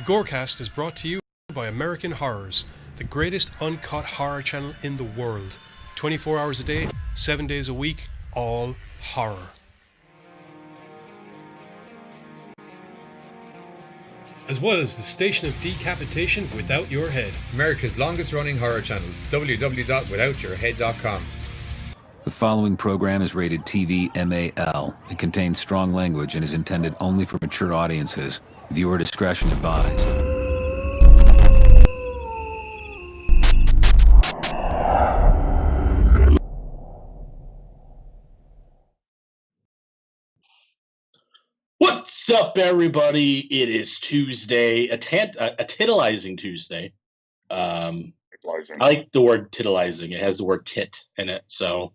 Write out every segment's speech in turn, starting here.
GoreCast is brought to you by American Horrors, the greatest uncut horror channel in the world. 24 hours a day, 7 days a week, all horror. As well as the Station of Decapitation Without Your Head, America's longest running horror channel, www.withoutyourhead.com. The following program is rated TV MAL. It contains strong language and is intended only for mature audiences. Viewer discretion advised. What's up, everybody? It is Tuesday, a titillizing Tuesday. I like the word titillizing. It has the word tit in it, so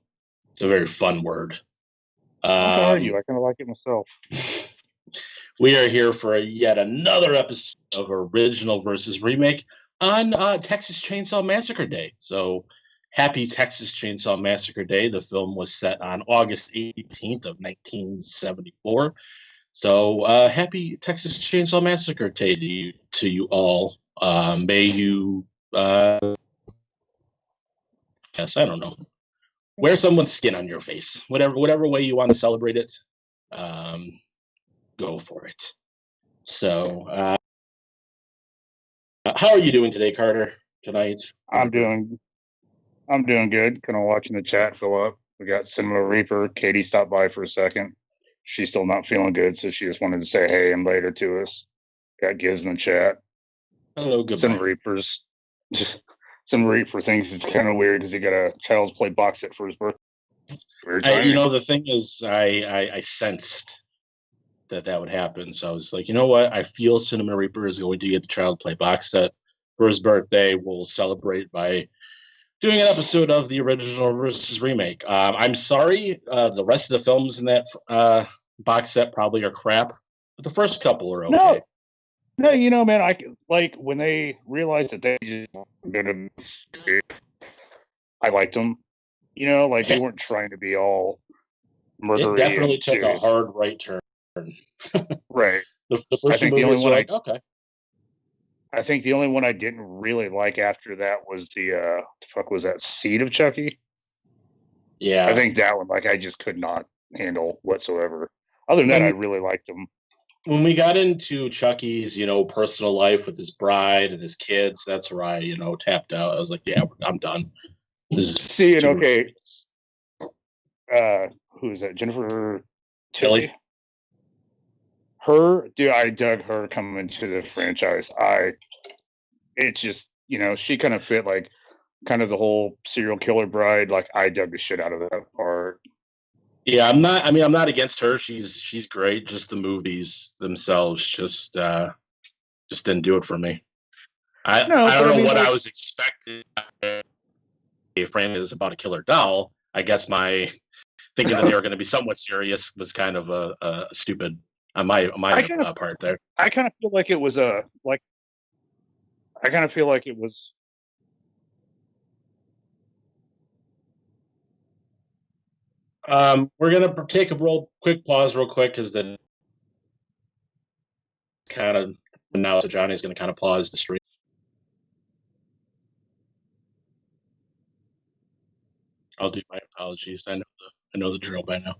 it's a very fun word. How are you? I kind of like it myself. We are here for yet another episode of Original versus Remake on Texas Chainsaw Massacre Day. So happy Texas Chainsaw Massacre Day. The film was set on August 18th of 1974. So happy Texas Chainsaw Massacre Day to you all. May you, yes, I don't know, wear someone's skin on your face. Whatever way you want to celebrate it, go for it. So, how are you doing today, Carter? Tonight? I'm doing good. Kind of watching the chat fill up. We got Cinema Reaper. Katie stopped by for a second. She's still not feeling good, so she just wanted to say hey and later to us. Got Giz in the chat. Hello, goodbye. Cinema Reaper thinks it's kind of weird because he got a Child's Play box set for his birthday. The thing is, I sensed that would happen. So I was like, you know what? I feel Cinema Reaper is going to get the Child Play box set for his birthday. We'll celebrate by doing an episode of the Original versus Remake. I'm sorry, the rest of the films in that box set probably are crap, but the first couple are okay. No, man, I like when they realized that they just gonna. I liked them. They weren't trying to be all murdery. It definitely took a hard right turn. Right. The first movie was like, okay. I think the only one I didn't really like after that was the was that Seed of Chucky? Yeah. I think that one, I just could not handle whatsoever. Other than that, I really liked them. When we got into Chucky's, personal life with his bride and his kids, that's where I, tapped out. I was like, yeah, I'm done. Okay. Who's that? Jennifer Tilly? Her, dude, I dug her coming into the franchise. It's just, she kind of fit kind of the whole serial killer bride. I dug the shit out of that part. Yeah, I'm not against her. She's great. Just the movies themselves just didn't do it for me. I don't know what I was expecting. A frame is about a killer doll. I guess my thinking that they were going to be somewhat serious was kind of a stupid on my part there. I kind of feel like it was we're gonna take a quick pause real quick because then kind of now, so Johnny's gonna kind of pause the stream. I'll do my apologies. I know the drill by now.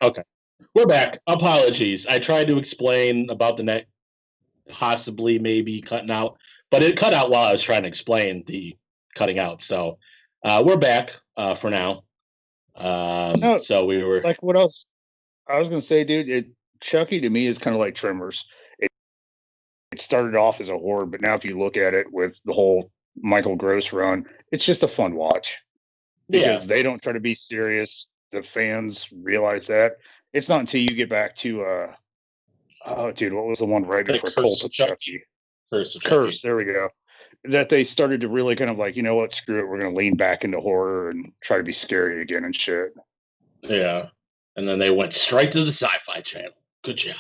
Okay, we're back. Apologies. I tried to explain about the net possibly maybe cutting out, but it cut out while I was trying to explain the cutting out. So we're back for now. So we were what else? I was gonna say, dude, Chucky to me is kind of like Tremors. It started off as a horror, but now if you look at it with the whole Michael Gross run, it's just a fun watch. Because they don't try to be serious. The fans realize that. It's not until you get back to what was the one right before Cult of Chucky? Curse, there we go. That they started to really kind of you know what, screw it, we're gonna lean back into horror and try to be scary again and shit. Yeah. And then they went straight to the Sci-Fi Channel. Good job.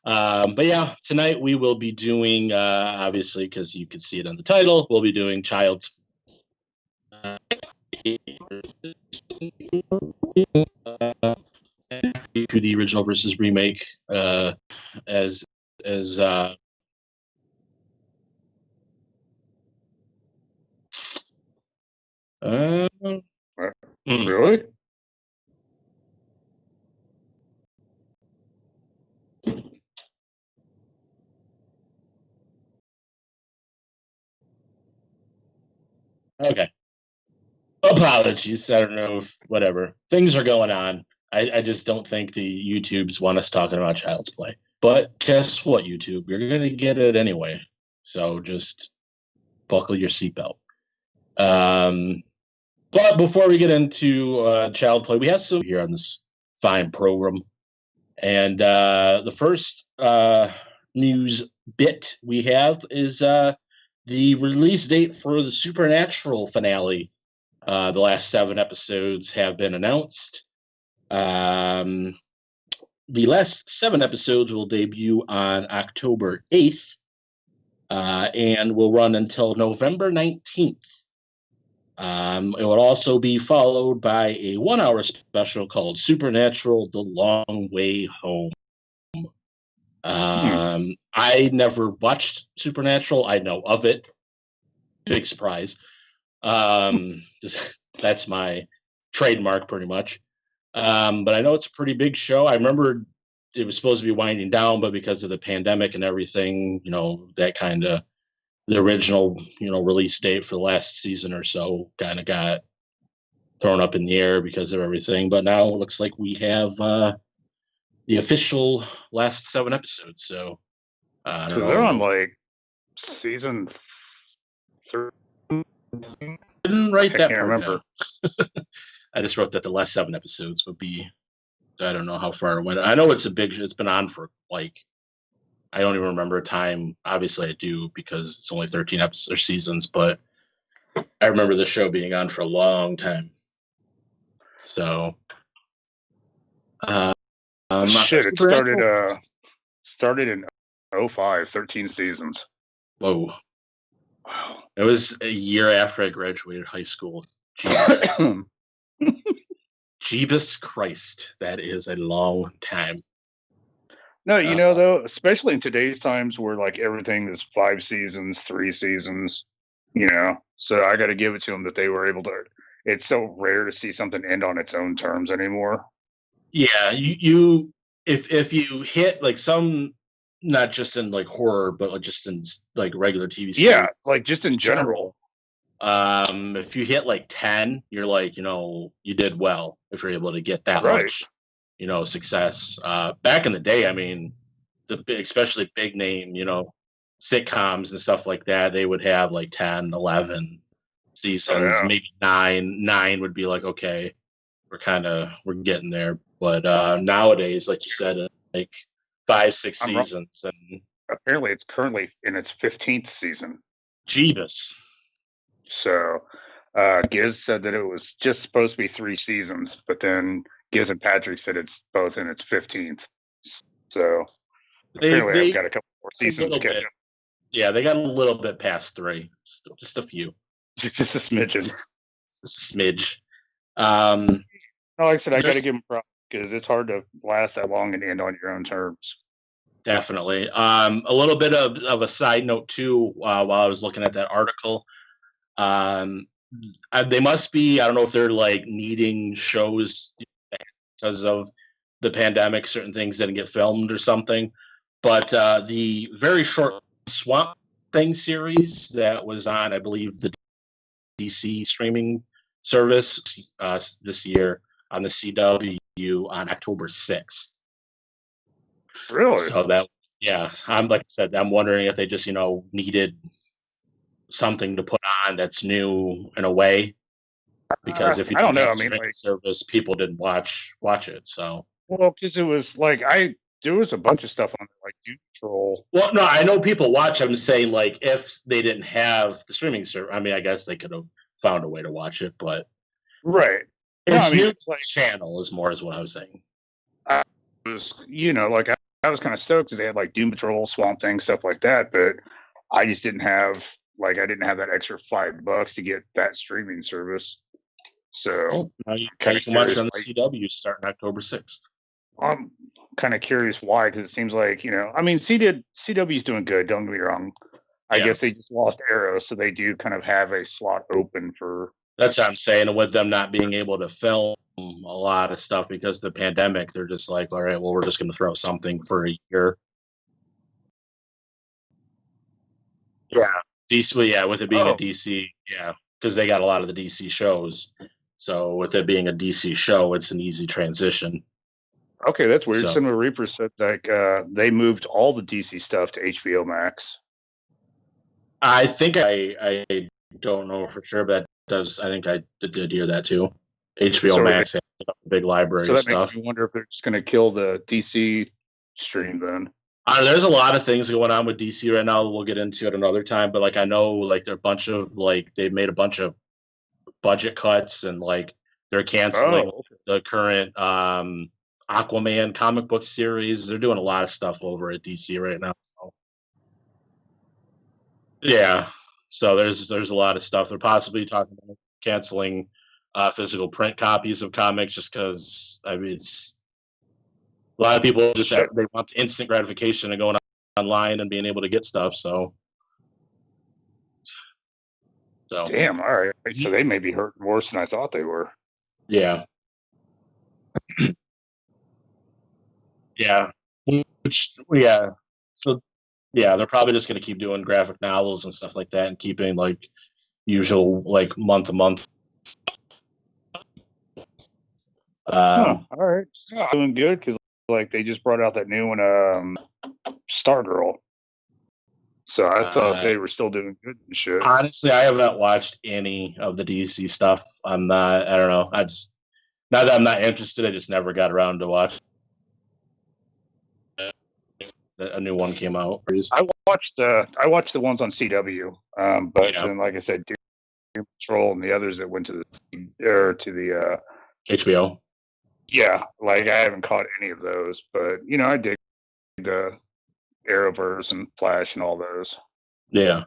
But yeah, tonight we will be doing obviously, because you can see it on the title, we'll be doing Child's to the original versus remake, as Really? Okay. Apologies. I don't know if whatever things are going on. I just don't think the YouTubes want us talking about Child's Play. But guess what, YouTube? You're gonna get it anyway. So just buckle your seatbelt. But before we get into Child Play, we have some here on this fine program. And the first news bit we have is the release date for the Supernatural finale. The last 7 episodes have been announced. The last 7 episodes will debut on October 8th and will run until November 19th. It will also be followed by a 1-hour special called Supernatural: The Long Way Home. I never watched Supernatural. I know of it. Big surprise. That's my trademark pretty much. But I know it's a pretty big show. I remember it was supposed to be winding down, but because of the pandemic and everything, that kind of the original, release date for the last season or so kind of got thrown up in the air because of everything. But now it looks like we have the official last 7 episodes. So I don't know. They're on like season 3. I didn't write that part remember. down. I just wrote that the last 7 episodes would be. I don't know how far it went. I know it's been on for like, I don't even remember a time. Obviously I do because it's only 13 episodes or seasons, but I remember the show being on for a long time. So, shit, it started in 05, 13 seasons. Whoa. Wow. It was a year after I graduated high school. Jeez. Jeebus Christ. That is a long time. No, though, especially in today's times where like everything is 5 seasons, 3 seasons, so I got to give it to them that they were able to. It's so rare to see something end on its own terms anymore. Yeah, you if you hit like some, not just in like horror, but like just in like regular TV series. Yeah, like just in general. If you hit like 10, you're like, you did well if you're able to get that much, success. Back in the day, I mean, especially big name, sitcoms and stuff like that, they would have like 10, 11 seasons, maybe 9. 9 would be like, okay, we're getting there. But nowadays, like you said, like 5, 6 seasons. And apparently it's currently in its 15th season. Jeebus. So Giz said that it was just supposed to be 3 seasons, but then Giz and Patrick said it's both in its 15th. So apparently I've got a couple more seasons to catch up. Yeah, they got a little bit past 3. Just a few. Just a smidgen. Just a smidge. No, like I said, I got to give them props because it's hard to last that long and end on your own terms. Definitely. A little bit of a side note too, while I was looking at that article. They must be, I don't know if they're like needing shows because of the pandemic, certain things didn't get filmed or something. But the very short Swamp Thing series that was on, I believe, the DC streaming service this year on the CW on October 6th. Really? So that, yeah, I'm like I said, I'm wondering if they just, needed something to put on that's new in a way. Because if you I don't know, have a streaming service, people didn't watch it. So because it was like there was a bunch of stuff on there, like Doom Patrol. Well, no, I know people watch. I'm saying like if they didn't have the streaming service, I mean, I guess they could have found a way to watch it, but right. It's new channel is more is what I was saying. I was, like I was kind of stoked because they had like Doom Patrol, Swamp Thing, stuff like that, but I just didn't have that extra $5 to get that streaming service. So Now you kind of can watch curious. it on the CW starting October 6th. I'm kind of curious why, because it seems like, I mean, CW's doing good. Don't get me wrong. I guess they just lost Arrow, so they do kind of have a slot open for. That's what I'm saying. And with them not being able to film a lot of stuff because of the pandemic, they're just like, all right, well, we're just going to throw something for a year. Yeah, DC. Yeah, with it being a DC, because they got a lot of the DC shows. So with it being a DC show, it's an easy transition. Okay, that's weird. So, Cinema Reaper said like they moved all the DC stuff to HBO Max. I think I don't know for sure, but I think I did hear that too. HBO Max has a big library of stuff. Makes me wonder if they're just going to kill the DC stream then. There's a lot of things going on with DC right now. We'll get into it another time, but like I know, like there are a bunch of they've made a bunch of budget cuts and like they're canceling the current Aquaman comic book series. They're doing a lot of stuff over at DC right now. So. Yeah, so there's a lot of stuff. They're possibly talking about canceling physical print copies of comics just because I mean it's a lot of people just they want instant gratification and going online and being able to get stuff. So damn, all right. So they may be hurting worse than I thought they were. Yeah. Yeah. So they're probably just going to keep doing graphic novels and stuff like that and keeping like usual like month to month. All right, doing good because like they just brought out that new one, Stargirl. So I thought they were still doing good and shit. Honestly, I haven't watched any of the DC stuff. I don't know. I just not that I'm not interested. I just never got around to watch. A new one came out. I watched the ones on CW, but then like I said, Doom Patrol and the others that went to the HBO. Yeah, like I haven't caught any of those, but I dig Arrowverse and Flash and all those. Yeah.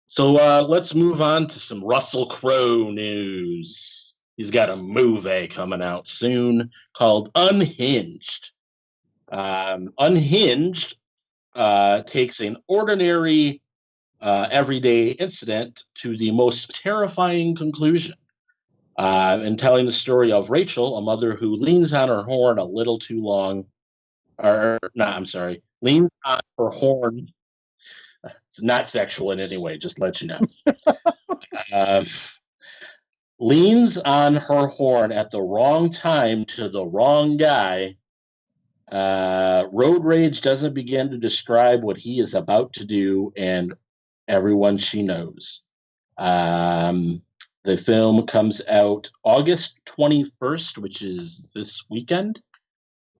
So let's move on to some Russell Crowe news. He's got a movie coming out soon called Unhinged. Unhinged takes an ordinary, everyday incident to the most terrifying conclusion. And telling the story of Rachel, a mother who leans on her horn a little too long. Leans on her horn. It's not sexual in any way, just to let you know. Leans on her horn at the wrong time to the wrong guy. Road rage doesn't begin to describe what he is about to do and everyone she knows. The film comes out August 21st, which is this weekend.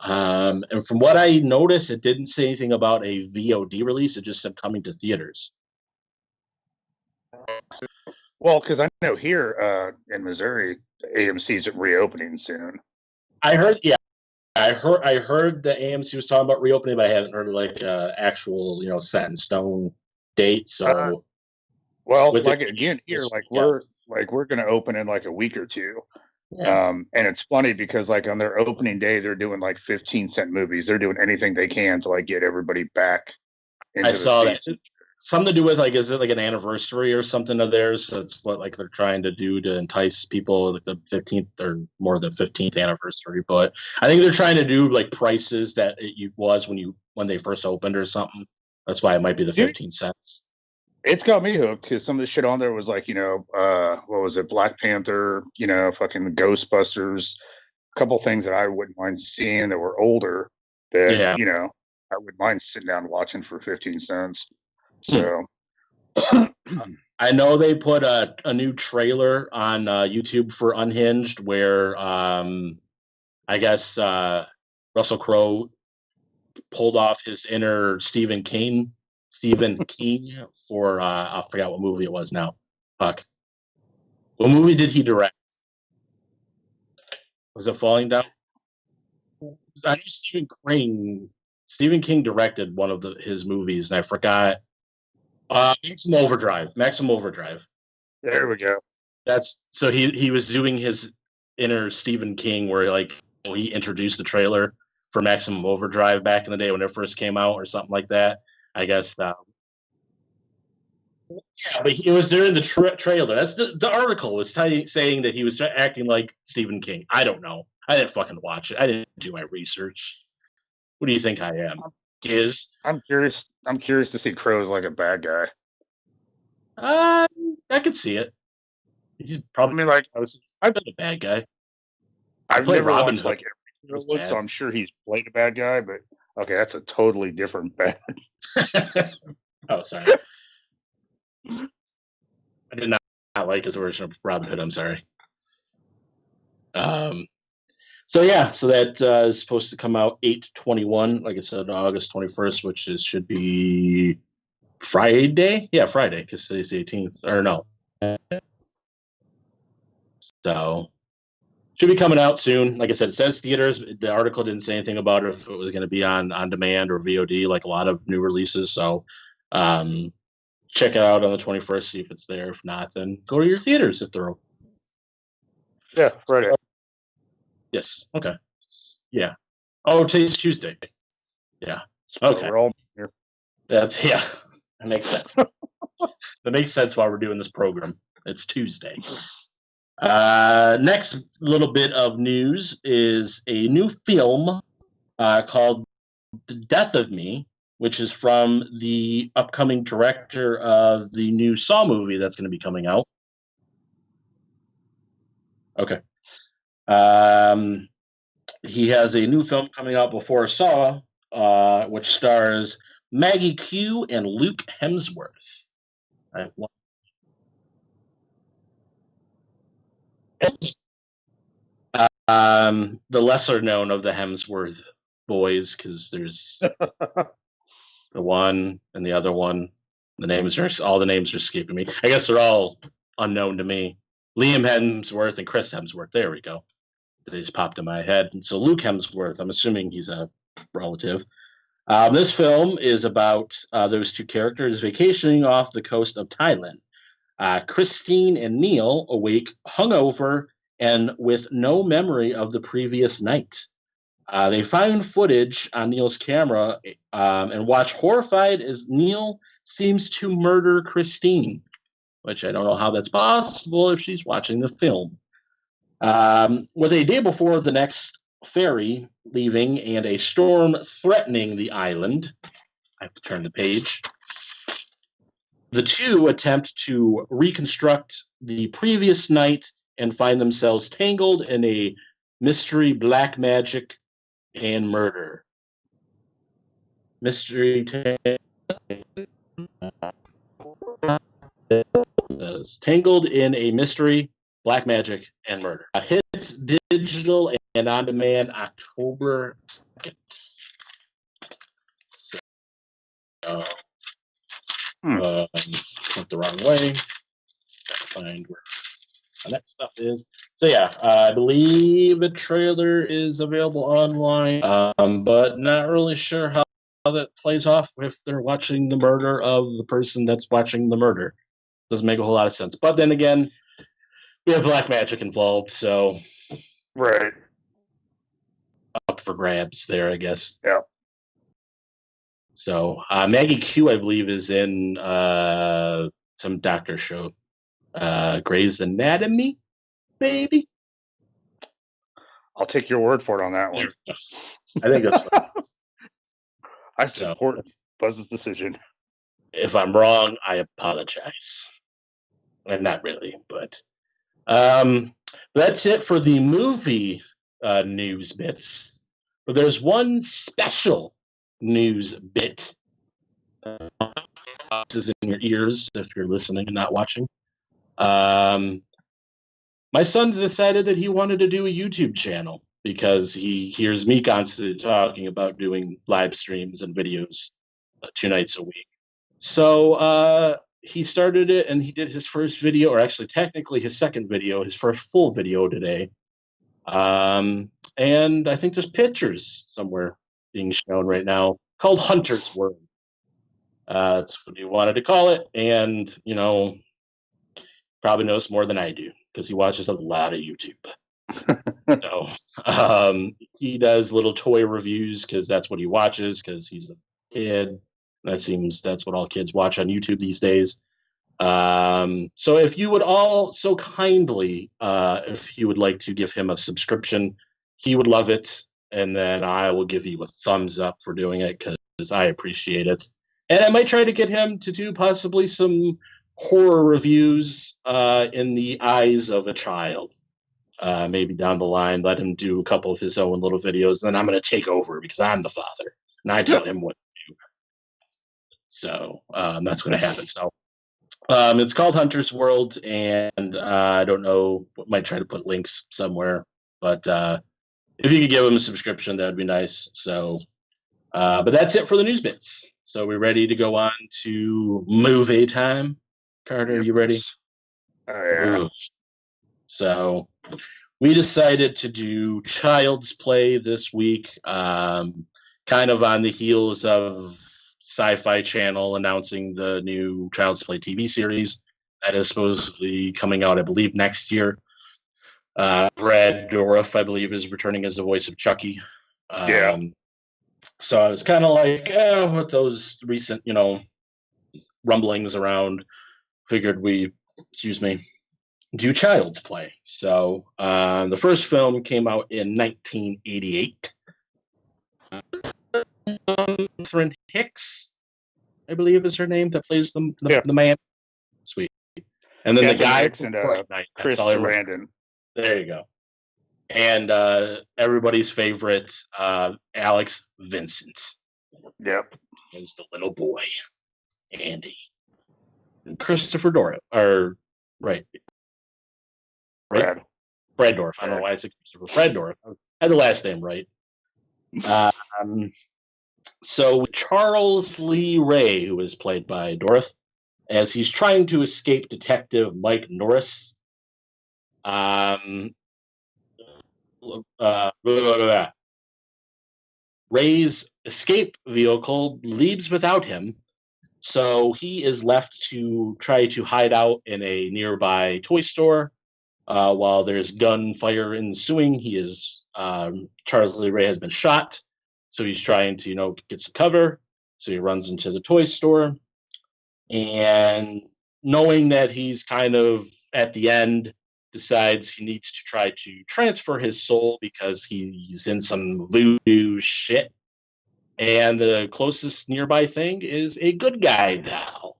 And from what I noticed, it didn't say anything about a VOD release. It just said coming to theaters. Well, because I know here in Missouri, AMC's reopening soon. I heard the AMC was talking about reopening, but I haven't heard like actual, set in stone date. So, well, like again here, we're going to open in like a week or two. Yeah. And it's funny because like on their opening day, they're doing like 15-cent movies. They're doing anything they can to like get everybody back. I saw that. Something to do with like, is it like an anniversary or something of theirs? That's what like they're trying to do to entice people like the 15th or more than 15th anniversary. But I think they're trying to do like prices that it was when they first opened or something. That's why it might be the 15 cents. It's got me hooked because some of the shit on there was like, what was it? Black Panther, fucking Ghostbusters, a couple things that I wouldn't mind seeing that were older that, I wouldn't mind sitting down watching for 15 cents. So I know they put a new trailer on YouTube for Unhinged where I guess Russell Crowe pulled off his inner Stephen King for I forgot what movie it was now. Fuck. What movie did he direct? Was it Falling Down? I know Stephen King directed one of his movies, and I forgot. Maximum Overdrive. There we go. That's so he was doing his inner Stephen King, where like he introduced the trailer for Maximum Overdrive back in the day when it first came out, or something like that. I guess. Yeah, but it was during the trailer. That's the article was saying that he was acting like Stephen King. I don't know. I didn't fucking watch it. I didn't do my research. What do you think I am? Giz? I'm curious. I'm curious to see Crow's like a bad guy. I could see it. He's I probably. mean, like I've been a bad guy. I've played never Robin watched Hood. like every Hood, so I'm sure he's played a bad guy. But okay, that's a totally different bad. Oh, sorry. I did not like his version of Robin Hood. I'm sorry. So yeah, so that is supposed to come out 8/21, like I said, August 21st, which should be Friday. Yeah, Friday, because today's the 18th. Or no. So should be coming out soon. Like I said, it says theaters. The article didn't say anything about if it was going to be on demand or VOD, like a lot of new releases. So check it out on the 21st, see if it's there. If not, then go to your theaters if they're open. Yeah, Friday. Yes. Okay. Yeah. Oh, today's Tuesday. Yeah. Okay. We're all here. That's yeah. That makes sense. That makes sense while we're doing this program. It's Tuesday. Next little bit of news is a new film called The Death of Me, which is from the upcoming director of the new Saw movie that's going to be coming out. Okay. He has a new film coming out before Saw, which stars Maggie Q and Luke Hemsworth. The lesser known of the Hemsworth boys, because there's the one and the other one. All the names are escaping me. I guess they're all unknown to me. Liam Hemsworth and Chris Hemsworth. There we go. They just popped in my head. And so Luke Hemsworth, I'm assuming he's a relative. This film is about those two characters vacationing off the coast of Thailand. Christine and Neil awake hungover and with no memory of the previous night. They find footage on Neil's camera and watch horrified as Neil seems to murder Christine, which I don't know how that's possible if she's watching the film. With a day before the next ferry leaving and a storm threatening the island, I have to turn the page. The two attempt to reconstruct the previous night and find themselves tangled in a mystery, black magic, and murder. Mystery tangled in a mystery, black magic, and murder. Hits digital and on demand October 2nd. So, went the wrong way. Gotta find where the next stuff is. So yeah, I believe a trailer is available online, but not really sure how that plays off if they're watching the murder of the person that's watching the murder. Doesn't make a whole lot of sense. But then again, we have black magic involved, so right up for grabs there, I guess. Yeah. So Maggie Q, I believe, is in some doctor show, Grey's Anatomy, maybe. I'll take your word for it on that one. I think that's right. I support Buzz's decision. If I'm wrong, I apologize. And not really, but that's it for the movie news bits. But there's one special news bit. This is in your ears if you're listening and not watching. My son decided that he wanted to do a YouTube channel because he hears me constantly talking about doing live streams and videos 2 nights a week. So he started it and he did his first video, or actually technically his second video, his first full video today. And I think there's pictures somewhere being shown right now called Hunter's World. That's what he wanted to call it. And, Probably knows more than I do because he watches a lot of YouTube. So he does little toy reviews because that's what he watches because he's a kid. That's what all kids watch on YouTube these days. So if you would all so kindly, if you would like to give him a subscription, he would love it. And then I will give you a thumbs up for doing it because I appreciate it. And I might try to get him to do possibly some horror reviews in the eyes of a child. Maybe down the line, let him do a couple of his own little videos. Then I'm going to take over because I'm the father and I tell him what to do. So that's going to happen. So it's called Hunter's World, and I don't know. Might try to put links somewhere, but if you could give him a subscription, that would be nice. So, but that's it for the news bits. So we're ready to go on to movie time. Carter, are you ready? Yeah. So we decided to do Child's Play this week, kind of on the heels of Sci-Fi Channel announcing the new Child's Play TV series that is supposedly coming out, I believe, next year. Brad Dourif, I believe, is returning as the voice of Chucky. Yeah. So I was kind of like, with those recent, rumblings around, figured do Child's Play. So the first film came out in 1988. Catherine Hicks, I believe is her name, that plays the man. Sweet. And then Catherine the guy Hicks from and Fright Night. Chris That's all I remember. Landon. There you go. And everybody's favorite, Alex Vincent. Yep. Is the little boy, Andy. And Christopher Dorff, or right? Brad Dourif. I don't know why I said Christopher. Brad Dourif. I had the last name right. So Charles Lee Ray, who is played by Dourif, as he's trying to escape Detective Mike Norris. Ray's escape vehicle leaves without him, so he is left to try to hide out in a nearby toy store. While there's gunfire ensuing, Charles Lee Ray has been shot, so he's trying to get some cover. So he runs into the toy store, and knowing that he's kind of at the end, decides he needs to try to transfer his soul because he's in some voodoo shit. And the closest nearby thing is a good guy doll.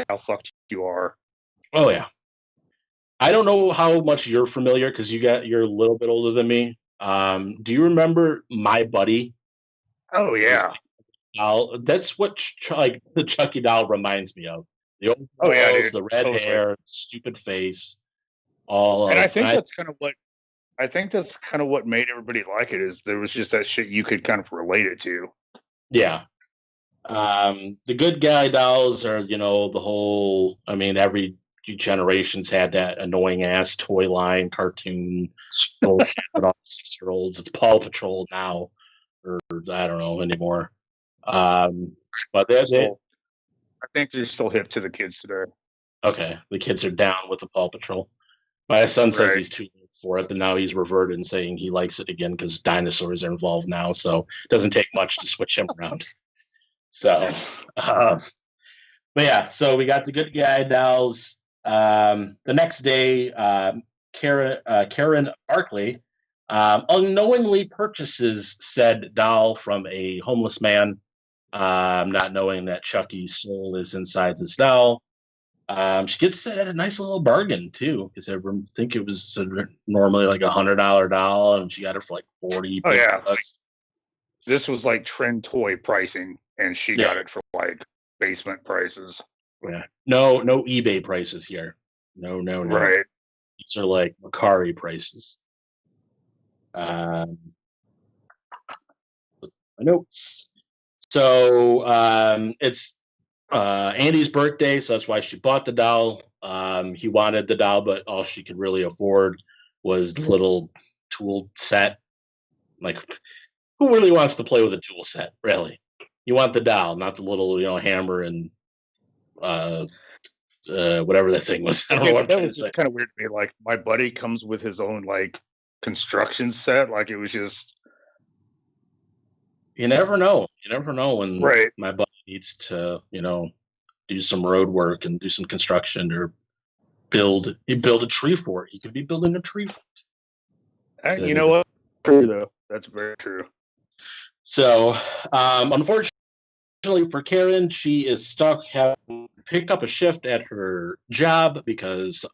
How fucked you are. Oh yeah. I don't know how much you're familiar because you're a little bit older than me. Do you remember My Buddy? Oh yeah. Doll? That's what the Chucky doll reminds me of. The old dude. the red hair, stupid face, and I think that's kind of what made everybody like it, is there was just that shit you could kind of relate it to. Yeah. The good guy dolls are, the whole, every generation's had that annoying ass toy line cartoon bullshit with all the 6-year-olds. It's Paw Patrol now, or I don't know anymore. But I think they're still hip to the kids today. Okay, the kids are down with the Paw Patrol. My son says he's too old for it, but now he's reverted and saying he likes it again because dinosaurs are involved now. So it doesn't take much to switch him around. So, but yeah, so we got the good guy dolls. The next day, Karen Arkley unknowingly purchases said doll from a homeless man, not knowing that Chucky's soul is inside this doll. She gets it at a nice little bargain too, because I think it was normally like $100 doll, and she got it for like 40. Oh yeah, this was like trend toy pricing, and she got it for like basement prices. Yeah, no eBay prices here. No. Right, these are like Macari prices. My notes. So it's Andy's birthday, so that's why she bought the doll. He wanted the doll, but all she could really afford was the little tool set. Like, who really wants to play with a tool set? Really, you want the doll, not the little hammer and whatever that thing was. I don't know what I'm That trying to was say. just kind of weird to me. Like my buddy comes with his own like construction set. Like it was just You never know. You never know when right. my buddy needs to, do some road work and do some construction or build a tree fort. He could be building a tree fort. You know what? True though. That's very true. So, unfortunately for Karen, she is stuck having picked up a shift at her job because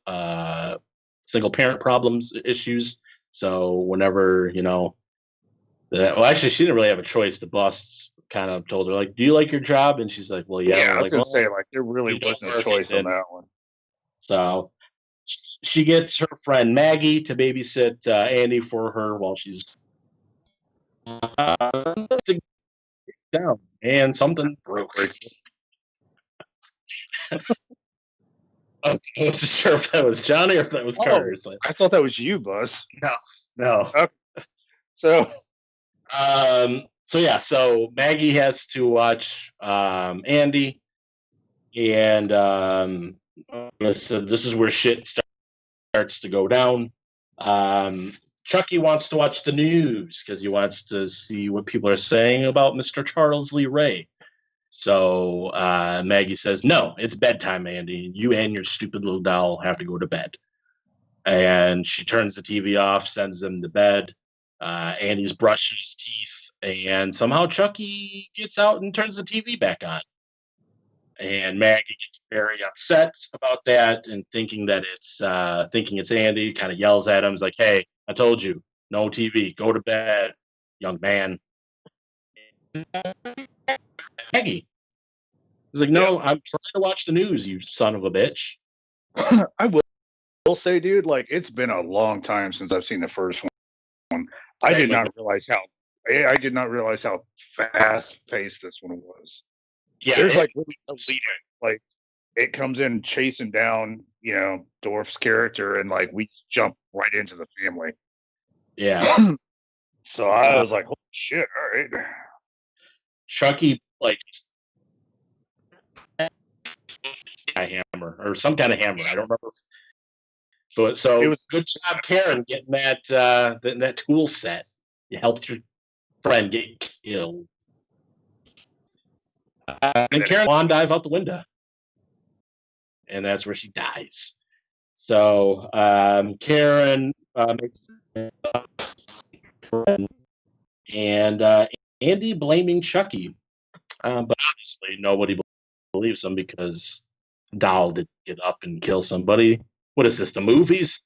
single parent problems issues. So whenever well, actually, she didn't really have a choice. The boss kind of told her, like, "Do you like your job?" And she's like, "Well, yeah." Yeah, I was like, gonna well, say like there really you don't wasn't a work, choice on and that one. so she gets her friend Maggie to babysit Andy for her while she's down, and something broke. I wasn't sure if that was Johnny or if that was Carter. It's like, I thought that was you, Buzz. no. Okay. So So Maggie has to watch Andy, and this is where shit starts to go down. Chucky wants to watch the news because he wants to see what people are saying about Mr. Charles Lee Ray. So Maggie says, "No, it's bedtime, Andy. You and your stupid little doll have to go to bed." And she turns the TV off, sends them to bed. Andy's brushing his teeth, and somehow Chucky gets out and turns the TV back on. And Maggie gets very upset about that, and thinking it's Andy, kind of yells at him. He's like, "Hey, I told you, no TV. Go to bed, young man." Maggie. He's like, "No, I'm trying to watch the news, you son of a bitch." I will say, dude, like it's been a long time since I've seen the first one. I did not realize how fast paced this one was. Yeah, There's like really no lead in. Like it comes in chasing down, Dorf's character, and like we jump right into the family. yeah. So I was like, "Holy shit! All right." Chucky, like, a hammer or some kind of hammer. I don't remember. So It was good job, Karen, getting that tool set. You helped your friend get killed. And Karen wand dive out the window, and that's where she dies. So Karen makes and Andy blaming Chucky, but obviously nobody believes him because Doll didn't get up and kill somebody. What is this? The movies?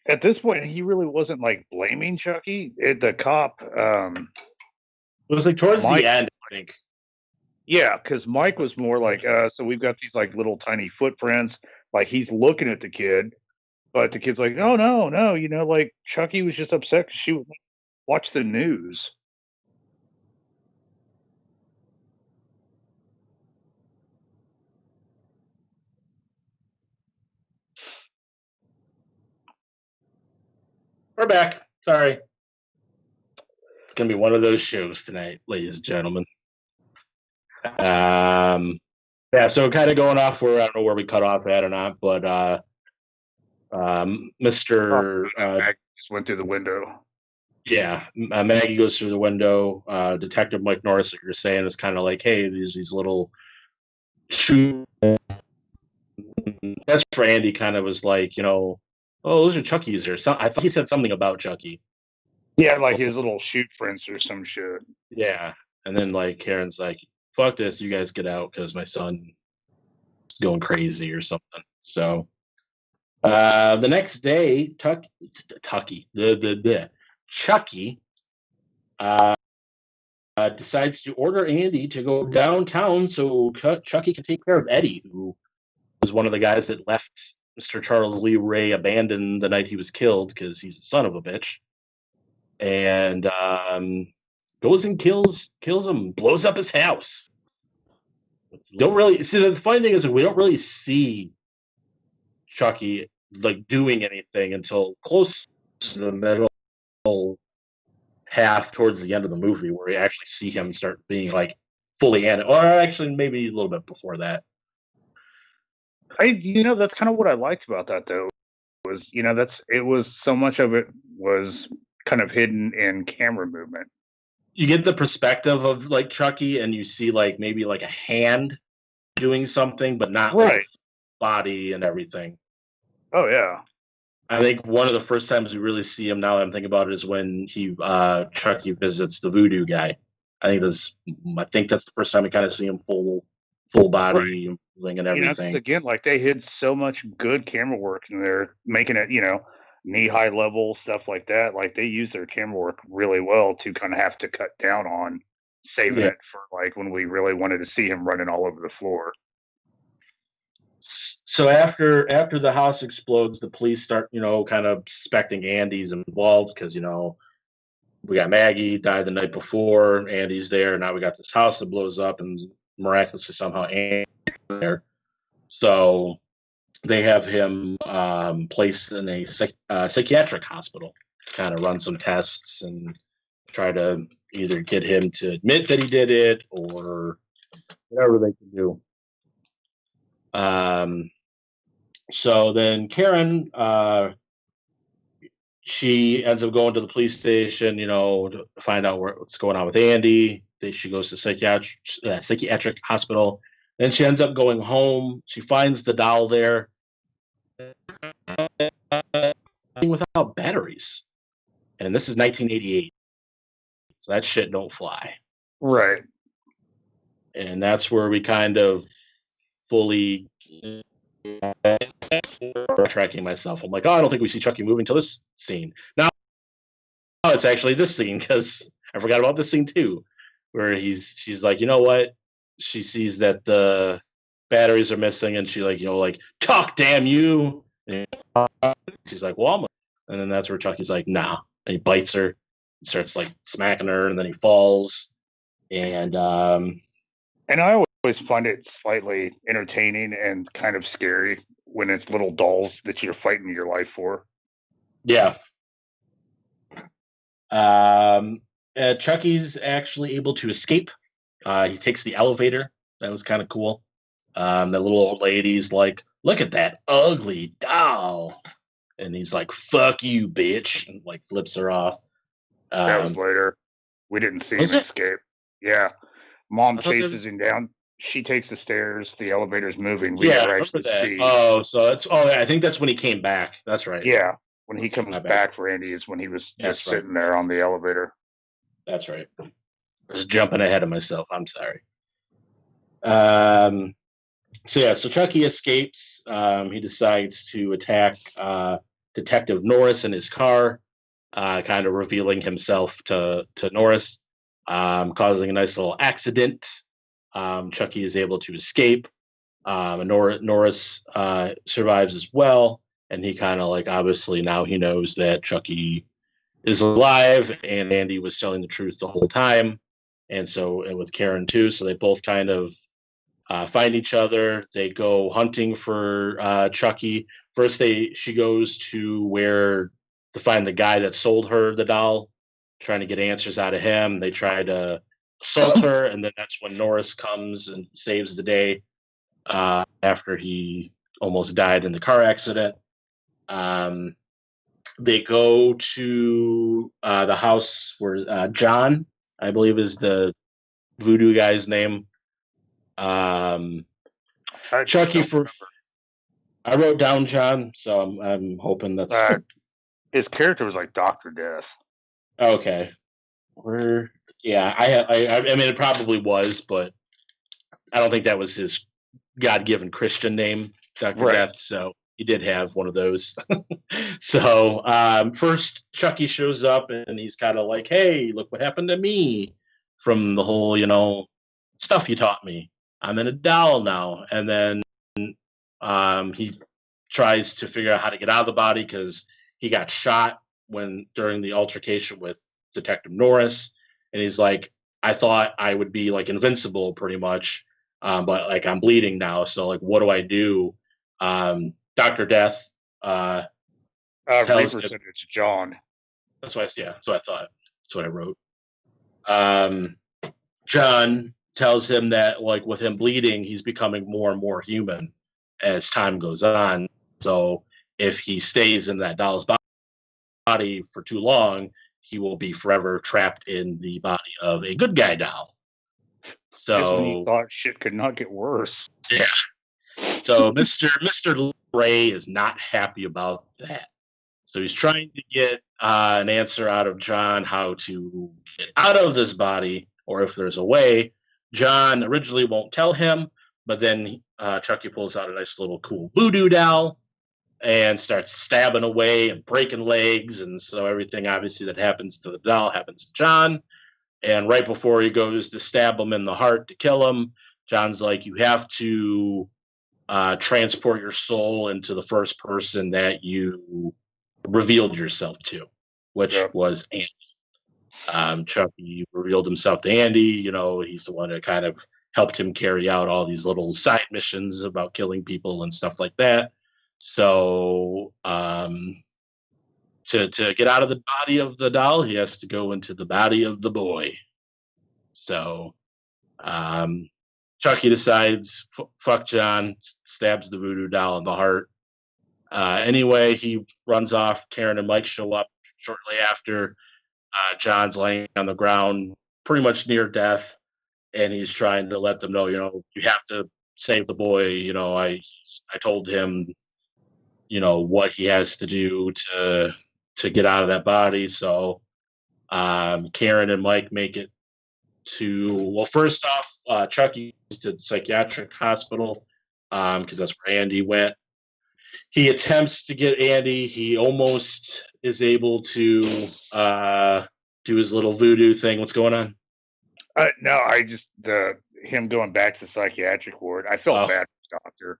at this point he really wasn't like blaming Chucky. The cop, It was like towards Mike, the end, I think. yeah, because Mike was more like, so we've got these like little tiny footprints. Like he's looking at the kid, but the kid's like, "Oh no, no," like Chucky was just upset because she would watch the news. We're back. Sorry. It's going to be one of those shows tonight, ladies and gentlemen. So kind of going off where I don't know where we cut off at or not, but Mr. Just went through the window. Yeah, Maggie goes through the window. Detective Mike Norris, like you're saying, is kind of like, "Hey, there's these little shoe." That's for Andy. Kind of was like, "Oh, those are Chucky's." Or I thought he said something about Chucky. Yeah, like his little shoot prints or some shit. Yeah, and then like Karen's like, "Fuck this, you guys get out because my son is going crazy or something." So the next day, Chucky decides to order Andy to go downtown so Chucky can take care of Eddie, who was one of the guys that left Mr. Charles Lee Ray abandoned the night he was killed because he's a son of a bitch. And goes and kills him, blows up his house. Don't really see, the funny thing is we don't really see Chucky like doing anything until close to the middle half towards the end of the movie, where we actually see him start being like fully animated, or actually maybe a little bit before that. That's kind of what I liked about that though. Was it was so much of it was kind of hidden in camera movement. You get the perspective of like Chucky, and you see like maybe like a hand doing something, but not like Right. the body and everything. Oh yeah. I think one of the first times we really see him, now that I'm thinking about it, is when Chucky visits the voodoo guy. I think that's the first time we kind of see him full Right. body and Because everything. again, like they hid so much good camera work in there, making it, knee high level stuff like that. Like they use their camera work really well to kind of have to cut down on saving Yeah. it for like when we really wanted to see him running all over the floor. So after the house explodes, the police start, kind of suspecting Andy's involved because we got Maggie died the night before, Andy's there, now we got this house that blows up, and miraculously somehow Andy's there. So they have him placed in a psychiatric hospital, kind of run some tests and try to either get him to admit that he did it or whatever they can do. So then Karen, she ends up going to the police station, to find out what's going on with Andy. She goes to psychiatric hospital. Then she ends up going home. She finds the doll there without batteries. And this is 1988. So that shit don't fly. Right. And that's where we kind of fully tracking myself. I'm like, oh, I don't think we see Chucky moving till this scene. Now it's actually this scene because I forgot about this scene too, where she's like, you know what? She sees that the batteries are missing, and she like talk, damn you. And she's like, well, and then that's where Chucky's like, nah, and he bites her, starts like smacking her, and then he falls, and I always find it slightly entertaining and kind of scary when it's little dolls that you're fighting your life for. Yeah. Chucky's actually able to escape. He takes the elevator. That was kind of cool. The little old lady's like, look at that ugly doll. And he's like, fuck you, bitch. And like flips her off. That was later. We didn't see him escape. Yeah. Mom chases him down. She takes the stairs. The elevator's moving. We never actually see. Oh, so I think that's when he came back. That's right. Yeah. When he comes back for Andy is when he was just sitting there on the elevator. That's right. I was jumping ahead of myself. I'm sorry. So Chucky escapes. He decides to attack Detective Norris in his car, kind of revealing himself to Norris, causing a nice little accident. Chucky is able to escape. And Norris survives as well, and he kind of obviously now he knows that Chucky is alive, and Andy was telling the truth the whole time, and with Karen too. So they both kind of find each other. They go hunting for Chucky. First, she goes to find the guy that sold her the doll, trying to get answers out of him. They try to assault her, and then that's when Norris comes and saves the day after he almost died in the car accident. They go to the house where John, I believe, is the voodoo guy's name. Chucky I wrote down John, so I'm hoping that's his character was like Dr. Death. Okay. I mean, it probably was, but I don't think that was his God-given Christian name, Dr. Death. So he did have one of those. So first Chucky shows up, and he's kind of like, hey, look what happened to me from the whole, stuff you taught me. I'm in a doll now. And then he tries to figure out how to get out of the body because he got shot during the altercation with Detective Norris. And he's like, I thought I would be invincible pretty much. But I'm bleeding now. So what do I do? Dr. Death tells him, it's John. That's what I thought. That's what I wrote. John tells him that with him bleeding, he's becoming more and more human, as time goes on. So if he stays in that doll's body for too long, he will be forever trapped in the body of a good guy doll. Just when you So thought shit could not get worse. yeah. So Mr. Ray is not happy about that. So he's trying to get an answer out of John how to get out of this body, or if there's a way. John originally won't tell him, but then Chucky pulls out a nice little cool voodoo doll and starts stabbing away and breaking legs. And so everything obviously that happens to the doll happens to John. And right before he goes to stab him in the heart to kill him, John's like, you have to transport your soul into the first person that you revealed yourself to, which was Andy. Chucky revealed himself to Andy. You know, he's the one that kind of helped him carry out all these little side missions about killing people and stuff like that. So to get out of the body of the doll, he has to go into the body of the boy. So Chucky decides, fuck John, stabs the voodoo doll in the heart. Anyway, he runs off. Karen and Mike show up shortly after. John's laying on the ground, pretty much near death, and he's trying to let them know, you know, you have to save the boy. You know, I told him, you know, what he has to do to get out of that body. So Karen and Mike make it to, well, first off, Chucky goes to the psychiatric hospital because that's where Andy went. He attempts to get Andy. He almost is able to do his little voodoo thing. What's going on? No, I just him going back to the psychiatric ward. I felt bad for the doctor.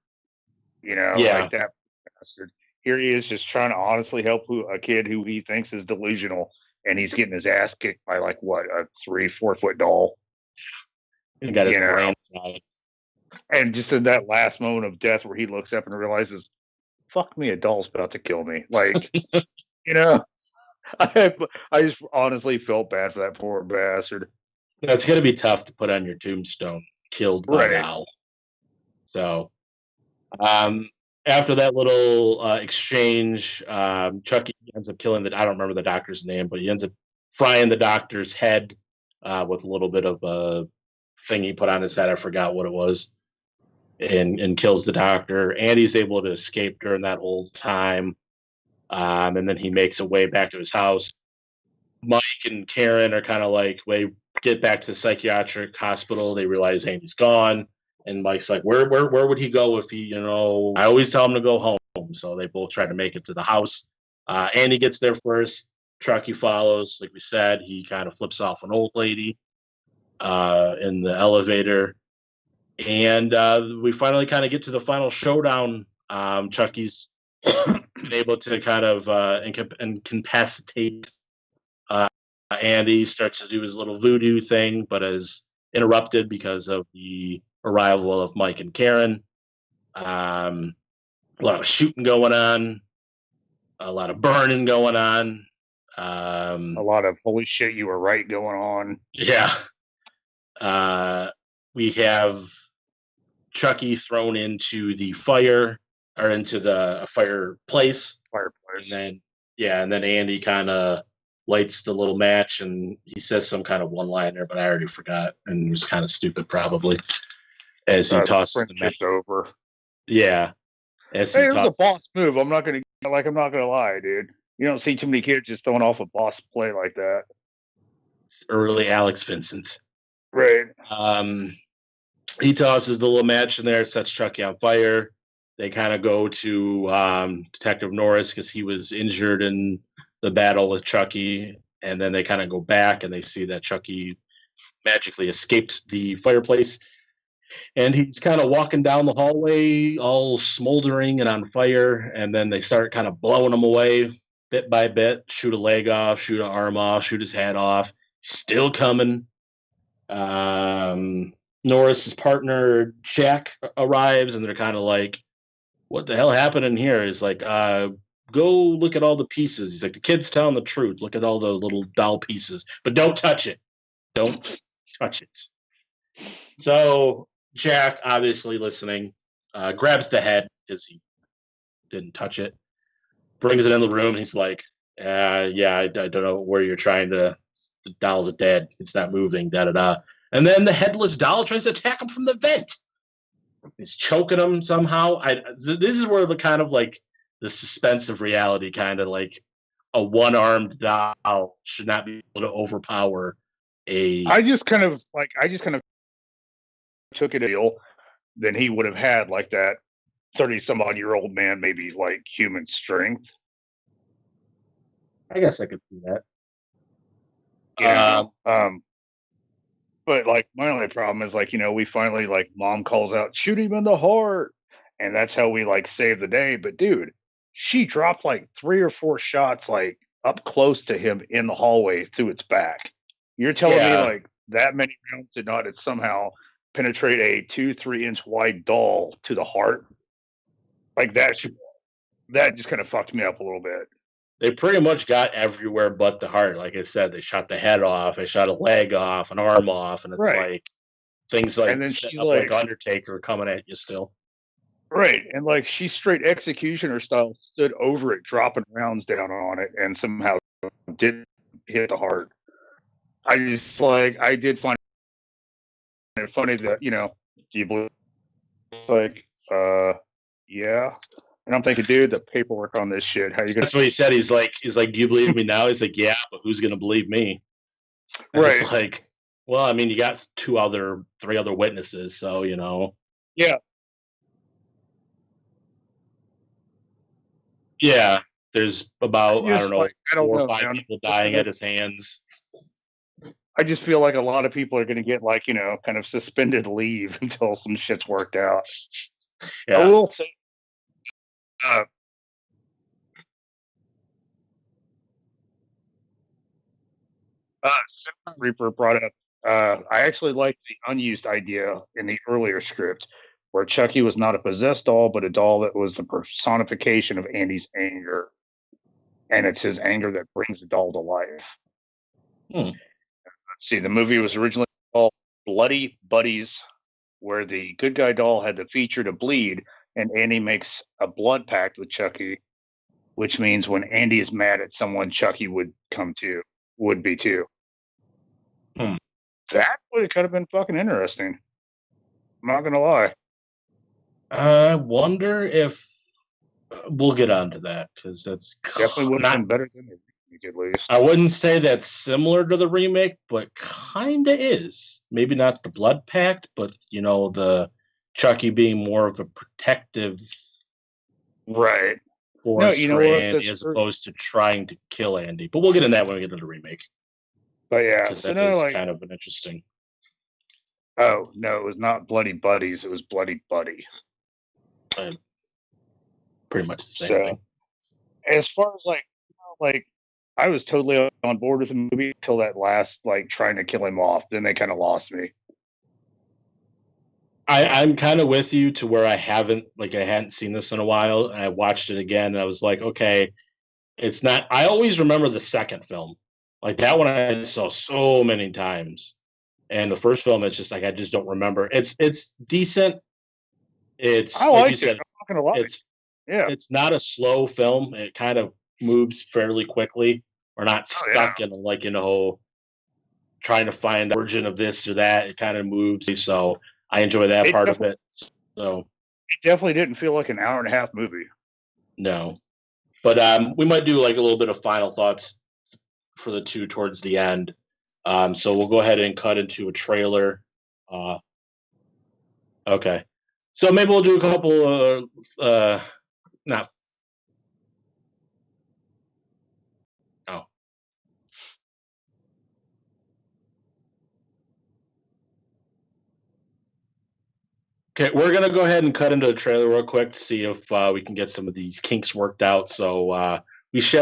You know, like that bastard. Here he is, just trying to honestly help a kid who he thinks is delusional, and he's getting his ass kicked by like what, a 3-4 foot doll. He got his brain fried. And just in that last moment of death, where he looks up and realizes, "Fuck me, a doll's about to kill me." Like, you know, I just honestly felt bad for that poor bastard. That's gonna be tough to put on your tombstone. Killed by an owl. So, after that little exchange, Chucky ends up killing I don't remember the doctor's name, but he ends up frying the doctor's head with a little bit of a thing he put on his head. I forgot what it was. And kills the doctor. Andy's able to escape during that whole time. And then he makes a way back to his house. Mike and Karen are kind of like, get back to the psychiatric hospital. They realize Andy's gone. And Mike's like, where would he go if he, you know, I always tell him to go home. So they both try to make it to the house. Andy gets there first. Chucky follows. Like we said, he kind of flips off an old lady in the elevator. And we finally kind of get to the final showdown. Chucky's been able to kind of incapacitate Andy, starts to do his little voodoo thing, but is interrupted because of the arrival of Mike and Karen. A lot of shooting going on, a lot of burning going on. A lot of holy shit, you were right going on. Yeah. We have Chucky thrown into the fire, or into the fireplace. And then Andy kind of lights the little match, and he says some kind of one-liner, but I already forgot, and it was kind of stupid probably. As he tosses the match over. Yeah. As it was a boss move. I'm not gonna lie, dude. You don't see too many kids just throwing off a boss play like that. It's early Alex Vincent. Right. He tosses the little match in there, sets Chucky on fire. They kind of go to Detective Norris because he was injured in the battle with Chucky. And then they kind of go back and they see that Chucky magically escaped the fireplace. And he's kind of walking down the hallway, all smoldering and on fire. And then they start kind of blowing him away bit by bit, shoot a leg off, shoot an arm off, shoot his head off. Still coming. Norris's partner, Jack, arrives, and they're kind of like, what the hell happened in here? He's like, go look at all the pieces. He's like, the kid's telling the truth. Look at all the little doll pieces, but don't touch it. Don't touch it. So Jack, obviously listening, grabs the head because he didn't touch it, brings it in the room. He's like, yeah, I don't know where you're trying to. The doll's dead. It's not moving. Da da da. And then the headless doll tries to attack him from the vent. He's choking him somehow. This is where the kind of like the suspense of reality, kind of like a one-armed doll should not be able to overpower a. I just kind of took it ill than he would have had like that 30-some-odd-year-old man, maybe like human strength. I guess I could see that. Yeah. But like my only problem is like, we finally like mom calls out, shoot him in the heart. And that's how we like save the day. But dude, she dropped like 3 or 4 shots like up close to him in the hallway through its back. You're telling me like that many rounds did not somehow penetrate a 2-3 inch wide doll to the heart? Like that just kind of fucked me up a little bit. They pretty much got everywhere but the heart. Like I said, they shot the head off, they shot a leg off, an arm off, and it's like things like, and then set up like Undertaker coming at you still. Right. And like she straight executioner style stood over it, dropping rounds down on it, and somehow didn't hit the heart. I did find it funny that, do you believe like yeah. And I'm thinking, dude, the paperwork on this shit, how you gonna. That's what he said. He's like, do you believe me now? He's like, yeah, but who's gonna believe me? And right. It's like, well, I mean, you got 3 other witnesses, so Yeah. Yeah. There's about I don't know, 4 or 5 man. people dying at his hands. I just feel like a lot of people are gonna get like, kind of suspended leave until some shit's worked out. Yeah. I will say Reaper brought up. I actually liked the unused idea in the earlier script, where Chucky was not a possessed doll, but a doll that was the personification of Andy's anger, and it's his anger that brings the doll to life. Let's see, the movie was originally called Bloody Buddies, where the good guy doll had the feature to bleed, and Andy makes a blood pact with Chucky, which means when Andy is mad at someone, Chucky would be too. That would have kind of been fucking interesting. I'm not gonna lie. I wonder if we'll get onto that because that's definitely would have been better than the remake, at least. I wouldn't say that's similar to the remake, but kinda is. Maybe not the blood pact, but the Chucky being more of a protective right force for Andy as opposed to trying to kill Andy. But we'll get into that when we get into the remake. But yeah, because that is kind of an interesting. Oh no, it was not Bloody Buddies; it was Bloody Buddy. Pretty much the same thing. As far as I was totally on board with the movie until that last trying to kill him off. Then they kind of lost me. I'm kind of with you to where I hadn't seen this in a while, and I watched it again, and I was like, okay, it's not. I always remember the second film, like that one I saw so many times, and the first film, it's just like I just don't remember. It's decent. It's like you said, it's not a slow film. It kind of moves fairly quickly. We're not stuck in trying to find the origin of this or that. It kind of moves, so I enjoy that part of it. So it definitely didn't feel like an hour-and-a-half movie. No, but we might do like a little bit of final thoughts for the two towards the end. So we'll go ahead and cut into a trailer. Okay, so maybe we'll do a couple. Not. Oh. Okay, we're gonna go ahead and cut into the trailer real quick to see if we can get some of these kinks worked out. So we shall.